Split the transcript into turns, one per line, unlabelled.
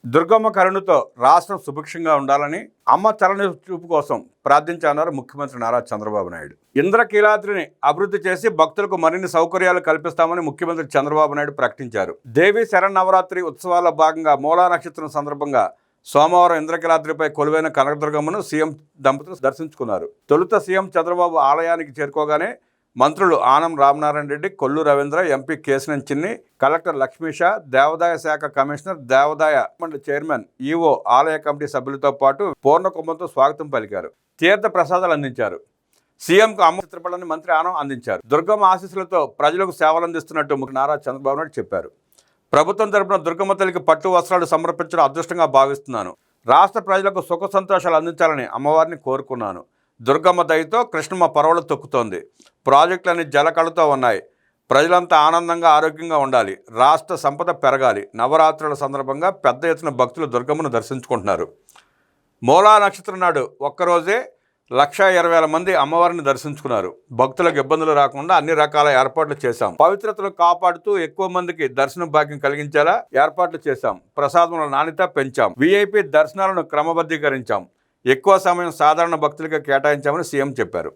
దుర్గమ్మ కరుణతో రాష్ట్రం సుభిక్షంగా ఉండాలని అమ్మ చలని చూపు కోసం ప్రార్థించారు ముఖ్యమంత్రి నారా చంద్రబాబు నాయుడు. ఇంద్రకీలాద్రిని అభివృద్ధి చేసి భక్తులకు మరిన్ని సౌకర్యాలు కల్పిస్తామని ముఖ్యమంత్రి చంద్రబాబు నాయుడు ప్రకటించారు. దేవి శరన్నవరాత్రి ఉత్సవాల్లో భాగంగా మూలా నక్షత్రం సందర్భంగా సోమవారం ఇంద్రకీలాద్రిపై కొలువైన కనకదుర్గమ్మను సీఎం దంపతులు దర్శించుకున్నారు. తొలుత సీఎం చంద్రబాబు ఆలయానికి చేరుకోగానే మంత్రులు ఆనం రామనారాయణ రెడ్డి, కొల్లు రవీంద్ర, ఎంపీ కేశినేని చిన్ని, కలెక్టర్ లక్ష్మీష, దేవాదాయ శాఖ కమిషనర్, దేవాదాయ మండలి చైర్మన్, ఈవో, ఆలయ కమిటీ సభ్యులతో పాటు పూర్ణ కుంభంతో స్వాగతం పలికారు. తీర్థ ప్రసాదాలు అందించారు. సీఎంకు అమ్మ చిత్రపటాన్ని మంత్రి ఆనం అందించారు. దుర్గమ్మ ఆశీస్సులతో ప్రజలకు సేవలు అందిస్తున్నట్టు నారా చంద్రబాబు నాయుడు చెప్పారు. ప్రభుత్వం తరపున దుర్గమ్మ తల్లికి పట్టు వస్త్రాలు సమర్పించడం అదృష్టంగా భావిస్తున్నాను. రాష్ట్ర ప్రజలకు సుఖ సంతోషాలు అందించాలని అమ్మవారిని కోరుకున్నాను. దుర్గమ్మ దయతో కృష్ణమ్మ పరవలు తొక్కుతోంది. ప్రాజెక్టులన్నీ జలకళతో ఉన్నాయి. ప్రజలంతా ఆనందంగా ఆరోగ్యంగా ఉండాలి. రాష్ట్ర సంపద పెరగాలి. నవరాత్రుల సందర్భంగా పెద్ద ఎత్తున భక్తులు దుర్గమ్మను దర్శించుకుంటున్నారు. మూలా నక్షత్రం నాడు ఒక్కరోజే 1,20,000 మంది అమ్మవారిని దర్శించుకున్నారు. భక్తులకు ఇబ్బందులు రాకుండా అన్ని రకాల ఏర్పాట్లు చేశాం. పవిత్రతను కాపాడుతూ ఎక్కువ మందికి దర్శనం భాగ్యం కలిగించేలా ఏర్పాట్లు చేశాం. ప్రసాదముల నాణ్యత పెంచాం. వీఐపీ దర్శనాలను క్రమబద్ధీకరించాం. ఎక్కువ సమయం సాధారణ భక్తులకు కేటాయించామని సీఎం చెప్పారు.